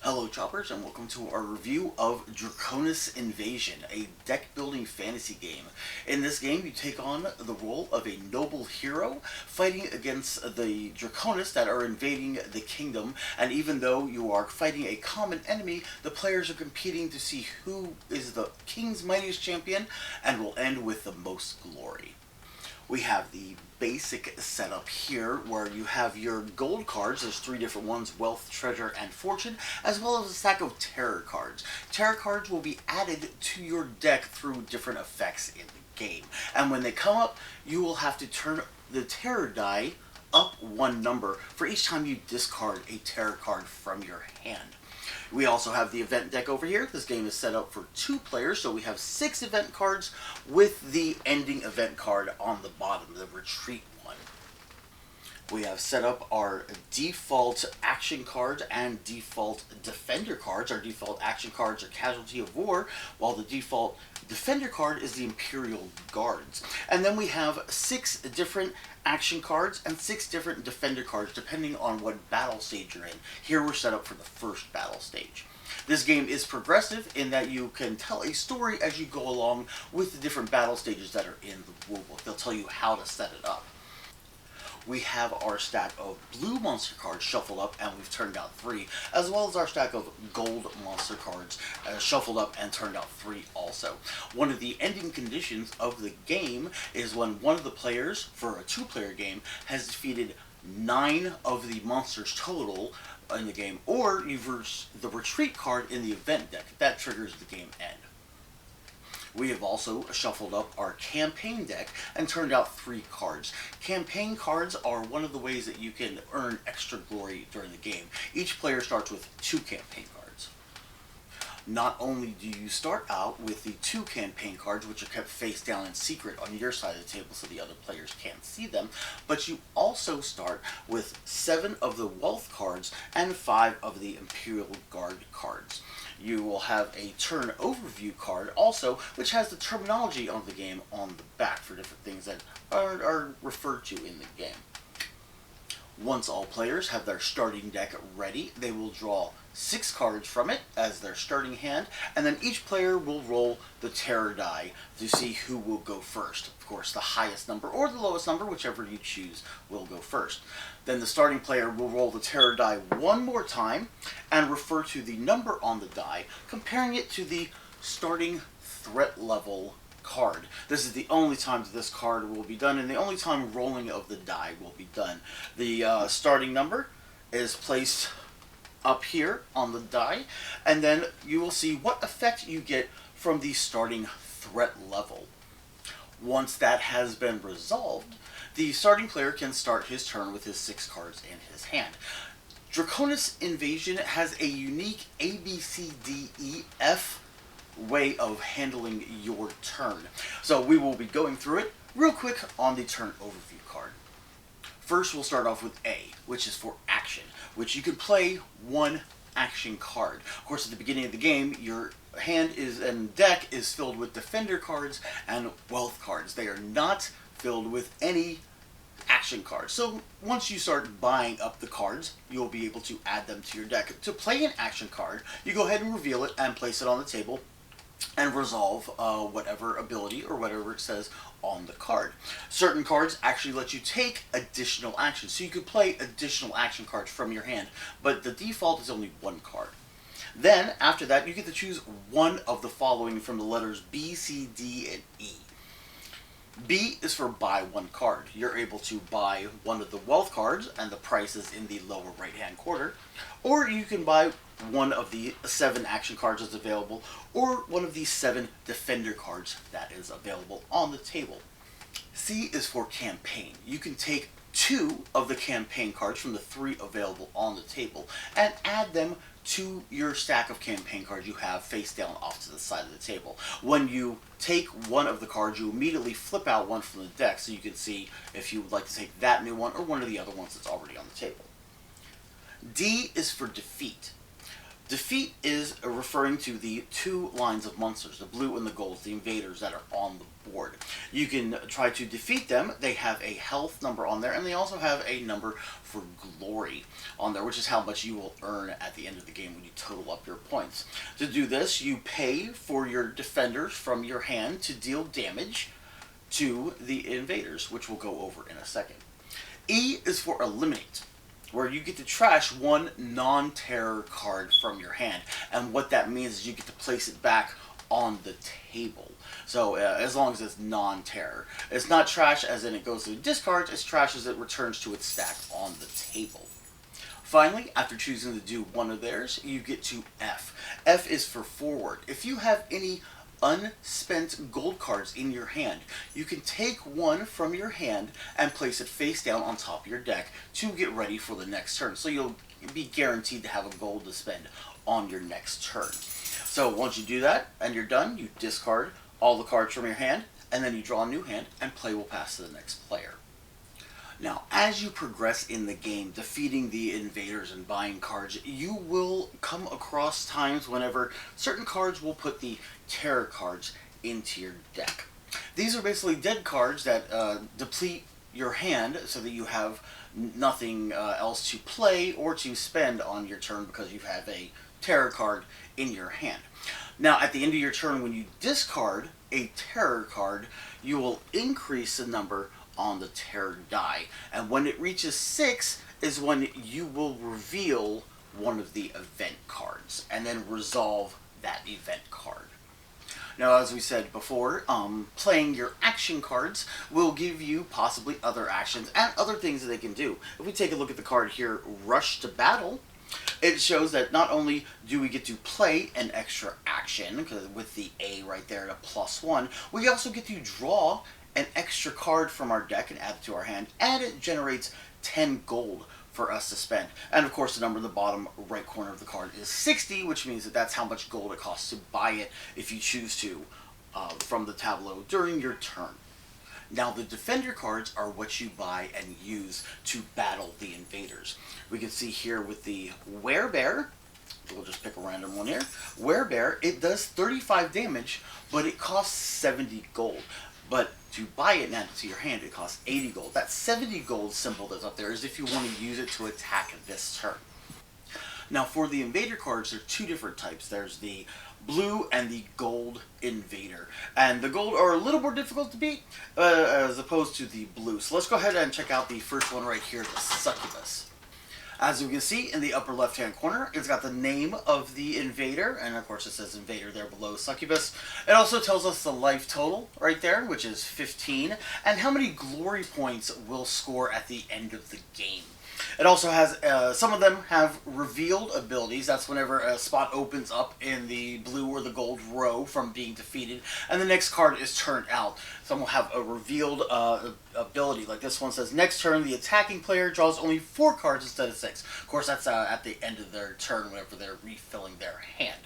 Hello choppers, and welcome to our review of Draconis Invasion, a deck building fantasy game. In this game you take on the role of a noble hero fighting against the Draconis that are invading the kingdom, and even though you are fighting a common enemy, the players are competing to see who is the king's mightiest champion and will end with the most glory. We have the basic setup here where you have your gold cards. There's three different ones: wealth, treasure, and fortune, as well as a stack of terror cards. Terror cards will be added to your deck through different effects in the game, and when they come up you will have to turn the terror die up one number for each time you discard a terror card from your hand. We also have the event deck over here. This game is set up for 2 players, so we have 6 event cards with the ending event card on the bottom, the retreat one. We have set up our default action cards and default defender cards. Our default action cards are Casualty of War, while the default defender card is the Imperial Guards. And then we have 6 different action cards and 6 different defender cards depending on what battle stage you're in. Here we're set up for the first battle stage. This game is progressive in that you can tell a story as you go along with the different battle stages that are in the rulebook. They'll tell you how to set it up. We have our stack of blue monster cards shuffled up, and we've turned out 3, as well as our stack of gold monster cards shuffled up and turned out 3 also. One of the ending conditions of the game is when one of the players, for a 2-player game, has defeated 9 of the monsters total in the game, or you verse the retreat card in the event deck. That triggers the game end. We have also shuffled up our campaign deck and turned out 3 cards. Campaign cards are one of the ways that you can earn extra glory during the game. Each player starts with 2 campaign cards. Not only do you start out with the 2 campaign cards, which are kept face down in secret on your side of the table so the other players can't see them, but you also start with 7 of the wealth cards and 5 of the Imperial Guard cards. You will have a turn overview card also, which has the terminology of the game on the back for different things that are referred to in the game. Once all players have their starting deck ready, they will draw 6 cards from it as their starting hand, and then each player will roll the terror die to see who will go first. Of course, the highest number or the lowest number, whichever you choose, will go first. Then the starting player will roll the terror die one more time and refer to the number on the die, comparing it to the starting threat level card. This is the only time that this card will be done, and the only time rolling of the die will be done. The starting number is placed up here on the die, and then you will see what effect you get from the starting threat level. Once that has been resolved, the starting player can start his turn with his 6 cards in his hand. Draconis Invasion has a unique A, B, C, D, E, F way of handling your turn. So we will be going through it real quick on the turn overview card. First we'll start off with A, which is for action, which you can play 1 action card. Of course, at the beginning of the game, your hand and deck is filled with defender cards and wealth cards. They are not filled with any action cards. So once you start buying up the cards, you'll be able to add them to your deck. To play an action card, you go ahead and reveal it and place it on the table and resolve whatever ability or whatever it says on the card. Certain cards actually let you take additional actions, so you could play additional action cards from your hand, but the default is only 1 card. Then, after that, you get to choose one of the following from the letters B, C, D, and E. B is for buy 1 card. You're able to buy one of the wealth cards, and the price is in the lower right-hand corner, or you can buy one of the 7 action cards that's available, or one of the 7 defender cards that is available on the table. C is for campaign. You can take 2 of the campaign cards from the 3 available on the table and add them to your stack of campaign cards you have face down off to the side of the table. When you take one of the cards, you immediately flip out one from the deck so you can see if you would like to take that new one or one of the other ones that's already on the table. D is for defeat. Defeat is referring to the two lines of monsters, the blue and the gold, the invaders that are on the board. You can try to defeat them. They have a health number on there, and they also have a number for glory on there, which is how much you will earn at the end of the game when you total up your points. To do this, you pay for your defenders from your hand to deal damage to the invaders, which we'll go over in a second. E is for eliminate, where you get to trash one non-terror card from your hand. And what that means is you get to place it back on the table. So as long as it's non-terror. It's not trash as in it goes to the discards, it's trash as it returns to its stack on the table. Finally, after choosing to do one of theirs, you get to F. F is for forward. If you have any unspent gold cards in your hand, you can take one from your hand and place it face down on top of your deck to get ready for the next turn. So you'll be guaranteed to have a gold to spend on your next turn. So once you do that and you're done, you discard all the cards from your hand, and then you draw a new hand, and play will pass to the next player. Now, as you progress in the game, defeating the invaders and buying cards, you will come across times whenever certain cards will put the terror cards into your deck. These are basically dead cards that deplete your hand so that you have nothing else to play or to spend on your turn because you have a terror card in your hand. Now, at the end of your turn, when you discard a terror card, you will increase the number on the terror die, and when it reaches 6 is when you will reveal one of the event cards and then resolve that event card. Now, as we said before, playing your action cards will give you possibly other actions and other things that they can do. If we take a look at the card here, Rush to Battle, it shows that not only do we get to play an extra action, because with the A right there at a +1, we also get to draw an extra card from our deck and add it to our hand, and it generates 10 gold for us to spend. And of course, the number in the bottom right corner of the card is 60, which means that that's how much gold it costs to buy it if you choose to from the tableau during your turn. Now, the defender cards are what you buy and use to battle the invaders. We can see here with the Werebear, we'll just pick a random one here. Werebear, it does 35 damage, but it costs 70 gold. But to buy it and add it to your hand, it costs 80 gold. That 70 gold symbol that's up there is if you want to use it to attack this turn. Now, for the invader cards, there are two different types. There's the blue and the gold invader. And the gold are a little more difficult to beat as opposed to the blue. So let's go ahead and check out the first one right here, the Succubus. As you can see in the upper left-hand corner, it's got the name of the invader, and of course it says invader there below Succubus. It also tells us the life total right there, which is 15, and how many glory points we'll score at the end of the game. It also has, some of them have revealed abilities. That's whenever a spot opens up in the blue or the gold row from being defeated, and the next card is turned out. Some will have a revealed ability. Like this one says, next turn, the attacking player draws only 4 cards instead of 6. Of course, that's at the end of their turn whenever they're refilling their hand.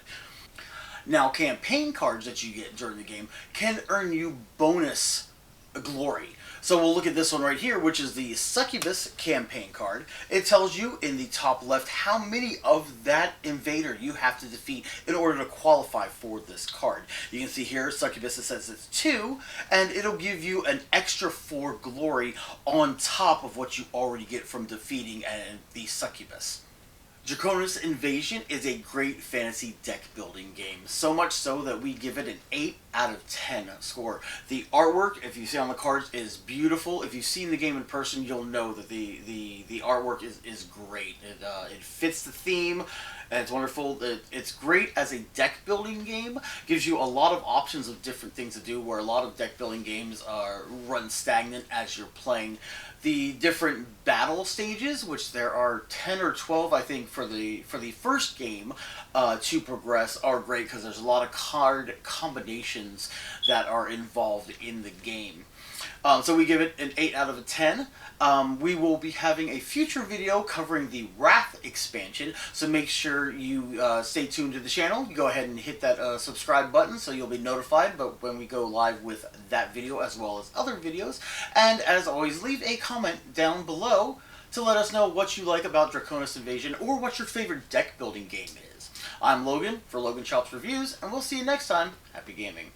Now, campaign cards that you get during the game can earn you bonus glory. So we'll look at this one right here, which is the Succubus campaign card. It tells you in the top left how many of that invader you have to defeat in order to qualify for this card. You can see here, Succubus, it says it's 2, and it'll give you an extra 4 glory on top of what you already get from defeating the Succubus. Draconis Invasion is a great fantasy deck building game, so much so that we give it an 8 out of 10 score. The artwork, if you see on the cards, is beautiful. If you've seen the game in person, you'll know that the artwork is great. It fits the theme, and it's wonderful. It's great as a deck building game. Gives you a lot of options of different things to do, where a lot of deck building games run stagnant as you're playing. The different battle stages, which there are 10 or 12, I think, for the first game to progress, are great because there's a lot of card combinations that are involved in the game. So we give it an 8 out of 10. We will be having a future video covering the Wrath expansion, so make sure you stay tuned to the channel. You go ahead and hit that subscribe button so you'll be notified when we go live with that video as well as other videos. And as always, leave a comment down below to let us know what you like about Draconis Invasion or what your favorite deck building game is. I'm Logan for Logan Chops Reviews, and we'll see you next time. Happy gaming.